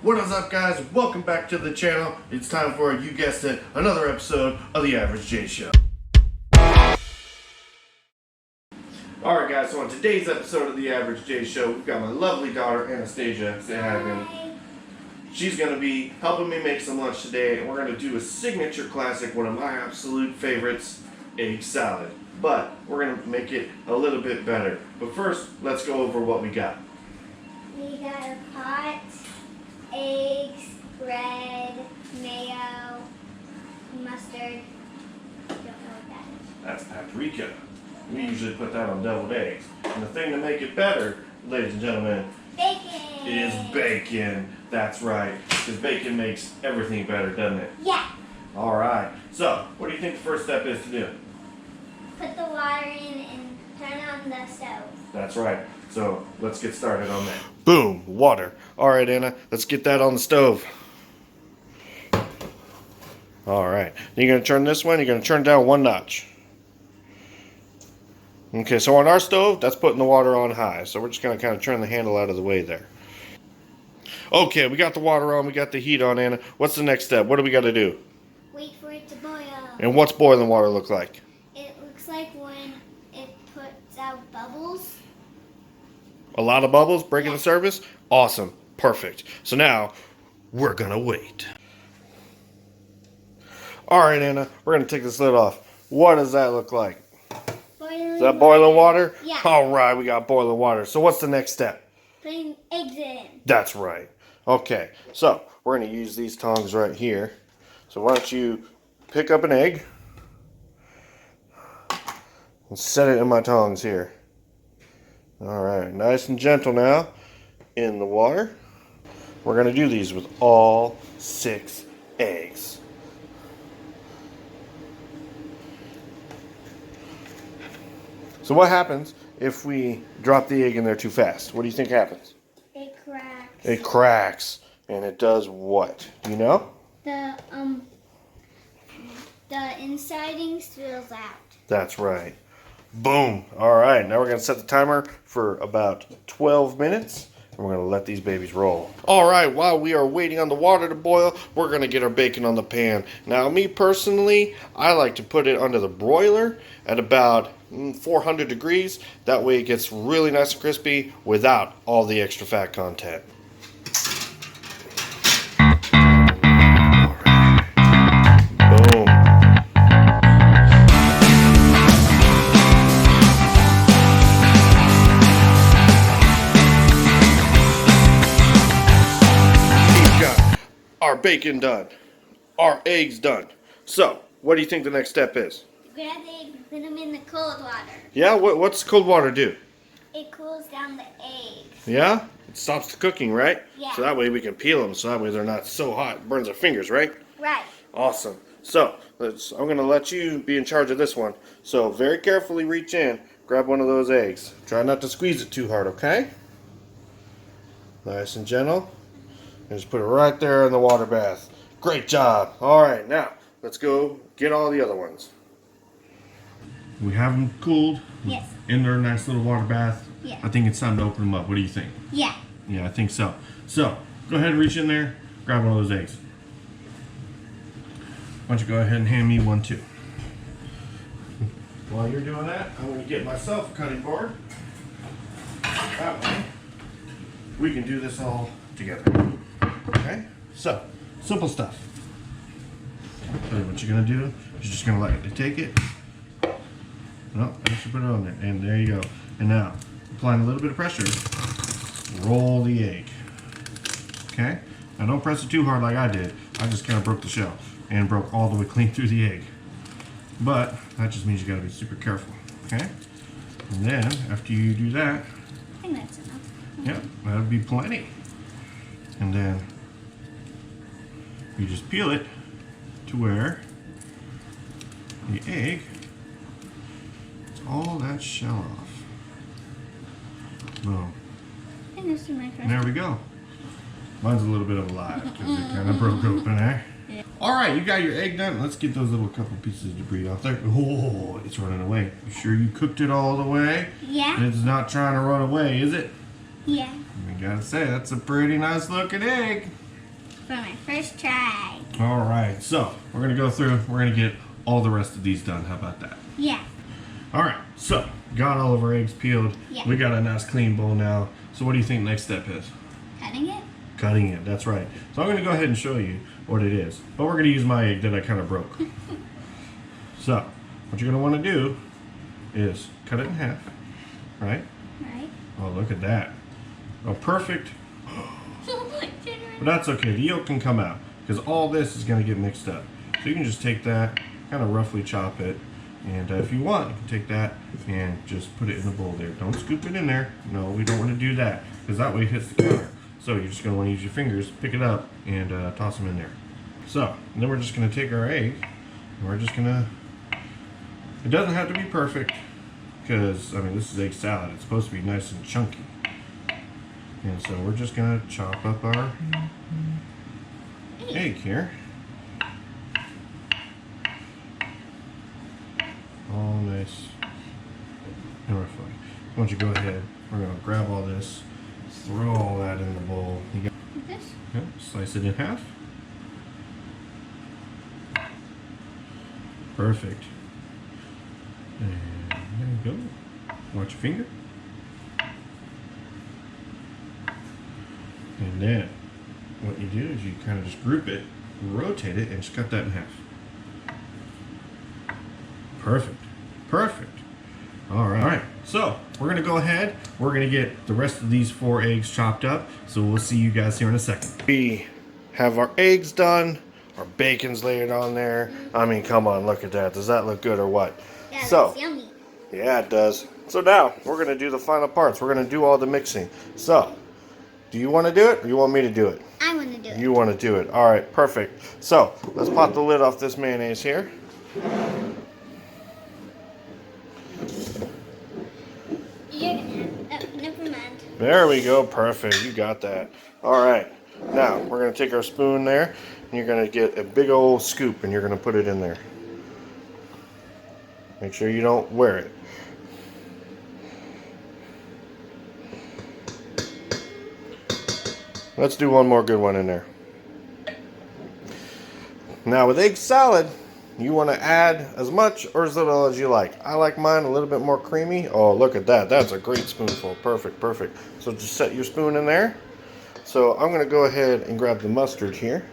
What is up, guys? Welcome back to the channel. It's time for, you guessed it, another episode of The Average J Show. Alright guys, so on today's episode of The Average J Show, we've got my lovely daughter, Anastasia. Say hi, baby. She's going to be helping me make some lunch today, and we're going to do a signature classic, one of my absolute favorites, egg salad. But we're going to make it a little bit better. But first, let's go over what we got. We got a pot, eggs, bread, mayo, mustard. Don't know what that is. That's paprika. We usually put that on deviled eggs. And the thing to make it better, ladies and gentlemen, Bacon! is bacon. That's right. Because bacon makes everything better, doesn't it? Yeah. Alright. So, what do you think the first step is to do? Put the water in and turn on the stove. That's right. So, let's get started on that. Boom. Water. Alright, Anna. Let's get that on the stove. Alright. You're going to turn this one. You're going to turn it down one notch. Okay, so on our stove, that's putting the water on high. So we're just going to kind of turn the handle out of the way there. Okay, we got the water on. We got the heat on, Anna. What's the next step? What do we got to do? Wait for it to boil. And what's boiling water look like? It looks like when it puts out bubbles. A lot of bubbles breaking the surface? Awesome. Perfect. So now, we're going to wait. Alright, Anna. We're going to take this lid off. What does that look like? Is that boiling water? Yeah. Alright, we got boiling water. So what's the next step? Putting eggs in. That's right. Okay, so we're going to use these tongs right here. So why don't you pick up an egg and set it in my tongs here. Alright, nice and gentle now in the water. We're going to do these with all 6 eggs. So what happens if we drop the egg in there too fast? What do you think happens? It cracks. It cracks. And it does what? Do you know? The insiding spills out. That's right. Boom. All right. Now we're going to set the timer for about 12 minutes. And we're going to let these babies roll. All right. While we are waiting on the water to boil, we're going to get our bacon on the pan. Now, me personally, I like to put it under the broiler at about 400 degrees. That way it gets really nice and crispy without all the extra fat content. Boom. We've got our bacon done. Our eggs done. So, what do you think the next step is? Grab the eggs, put them in the cold water. Yeah, what's cold water do? It cools down the eggs. Yeah? It stops the cooking, right? Yeah. So that way we can peel them, so that way they're not so hot. It burns our fingers, right? Right. Awesome. So, I'm going to let you be in charge of this one. So, very carefully reach in, grab one of those eggs. Try not to squeeze it too hard, okay? Nice and gentle. And just put it right there in the water bath. Great job. All right, now, let's go get all the other ones. We have them cooled. Yes. In their nice little water bath. Yeah. I think it's time to open them up. What do you think? Yeah. Yeah, I think so. So, go ahead and reach in there, grab one of those eggs. Why don't you go ahead and hand me one too? While you're doing that, I'm going to get myself a cutting board. That way, we can do this all together. Okay? So, simple stuff. So what you're going to do, you're just going to lightly take it. No, I should put it on there. And there you go. And now, applying a little bit of pressure, roll the egg. Okay? Now don't press it too hard like I did. I just kind of broke the shell and broke all the way clean through the egg. But that just means you got to be super careful. Okay? And then, after you do that, I think that's enough. yeah, that'll be plenty. And then you just peel it to where the egg gets all that shell off. Boom. And this is my first. And there we go. Mine's a little bit of a lie because it kind of broke open there. Yeah. All right, you got your egg done. Let's get those little couple pieces of debris off there. Oh, it's running away. You sure you cooked it all the way? Yeah. It's not trying to run away, is it? Yeah. I gotta say, that's a pretty nice looking egg. for my first try. All right, so we're gonna go through. We're gonna get all the rest of these done. How about that? Yeah. All right, so got all of our eggs peeled. Yeah. We got a nice clean bowl now. So what do you think next step is? Cutting it? Cutting it, that's right. So I'm gonna go ahead and show you what it is. But we're gonna use my egg that I kind of broke. So what you're gonna wanna do is cut it in half, right? Right. Oh, look at that. Oh, perfect. But that's okay, the yolk can come out because all this is gonna get mixed up. So you can just take that, kind of roughly chop it, and if you want, you can take that and just put it in the bowl there. Don't scoop it in there. No, we don't want to do that because that way it hits the counter. So you're just going to want to use your fingers, pick it up, and toss them in there. So, and then we're just going to take our egg, and we're just going to, it doesn't have to be perfect because, I mean, this is egg salad. It's supposed to be nice and chunky. And so we're just going to chop up our egg here. All nice and roughly. Why don't you go ahead, we're going to grab all this, throw all that in the bowl. You got This? Yep, slice it in half. Perfect. And there you go. Watch your finger. And then what you do is you kind of just group it, rotate it, and just cut that in half. Perfect. Perfect. All right. So we're going to go ahead. We're going to get the rest of these 4 eggs chopped up. So we'll see you guys here in a second. We have our eggs done. Our bacon's laid on there. I mean, come on, look at that. Does that look good or what? That So, looks yummy. yeah, it does. So now we're going to do the final parts. We're going to do all the mixing. So, do you want to do it or you want me to do it? I want to do it. You want to do it. All right, perfect. So let's pop the lid off this mayonnaise here. You're gonna have. Oh, never mind. There we go. Perfect. You got that. All right. Now we're going to take our spoon there and you're going to get a big old scoop and you're going to put it in there. Make sure you don't wear it. Let's do one more good one in there. Now with egg salad, you want to add as much or as little as you like. I like mine a little bit more creamy. Oh, look at that. That's a great spoonful. Perfect, perfect. So just set your spoon in there. So I'm going to go ahead and grab the mustard here.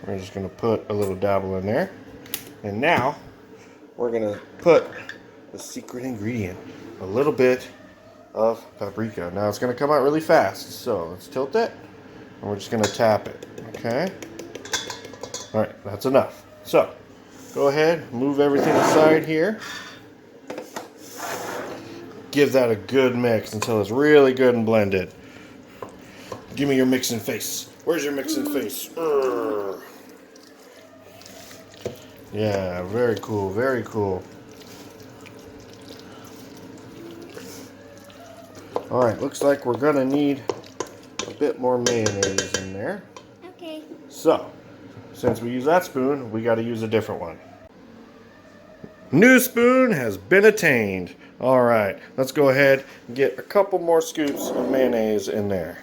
We're just going to put a little dabble in there. And now we're going to put the secret ingredient, a little bit of paprika. Now it's going to come out really fast, so let's tilt it and we're just going to tap it. Okay, all right, that's enough. So go ahead, move everything aside here, give that a good mix until it's really good and blended. Give me your mixing face. Where's your mixing face? Yeah, very cool, very cool. Alright, looks like we're gonna need a bit more mayonnaise in there. Okay. So, since we use that spoon, we gotta use a different one. New spoon has been attained. Alright, let's go ahead and get a couple more scoops of mayonnaise in there.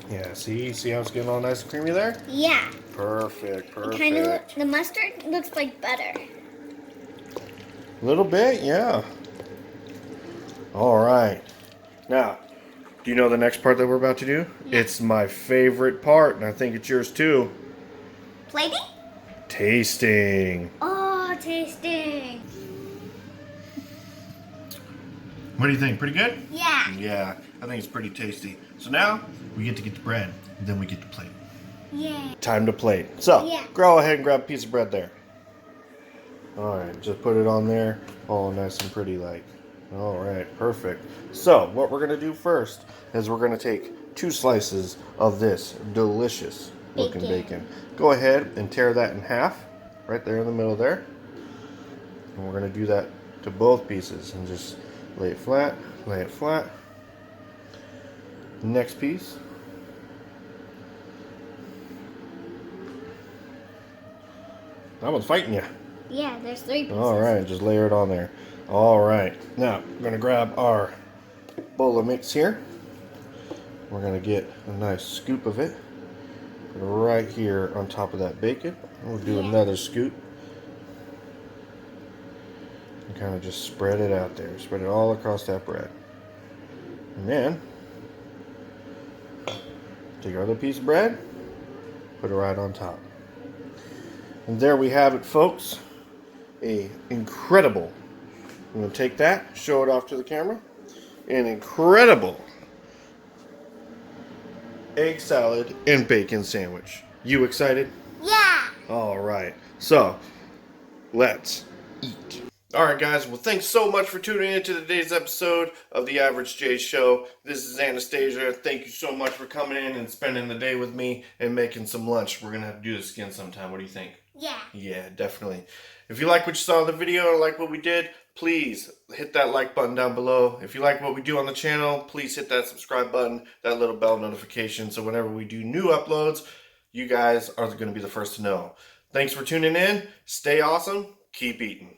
Yeah, see how it's getting all nice and creamy there? Yeah. Perfect, perfect. Kind of. The mustard looks like butter. A little bit, yeah. All right. Now, do you know the next part that we're about to do? Yeah. It's my favorite part, and I think it's yours too. Plating? Tasting. Oh, tasting. What do you think? Pretty good? Yeah. Yeah, I think it's pretty tasty. So now, we get to get the bread, and then we get to plate. Yeah. Time to plate. So, Yeah. go ahead and grab a piece of bread there. Alright, just put it on there, all nice and pretty like. Alright, perfect. So, what we're going to do first is we're going to take 2 slices of this delicious looking bacon. Go ahead and tear that in half, right there in the middle there. And we're going to do that to both pieces and just lay it flat, lay it flat. Next piece. That one's fighting you. Yeah, there's 3 pieces. All right, just layer it on there. All right, now I'm gonna grab our bowl of mix here. We're gonna get a nice scoop of it right here on top of that bacon. We'll do another scoop and kind of just spread it out there. Spread it all across that bread. And then take our other piece of bread, put it right on top. And there we have it, folks. Incredible. I'm gonna take that, show it off to the camera. An incredible egg salad and bacon sandwich. You excited? Yeah. All right. So, let's eat. All right, guys. Well, thanks so much for tuning in to today's episode of The Average J Show. This is Anastasia. Thank you so much for coming in and spending the day with me and making some lunch. We're going to have to do this again sometime. What do you think? Yeah. Yeah, definitely. If you like what you saw in the video or like what we did, please hit that like button down below. If you like what we do on the channel, please hit that subscribe button, that little bell notification, so whenever we do new uploads, you guys are going to be the first to know. Thanks for tuning in. Stay awesome. Keep eating.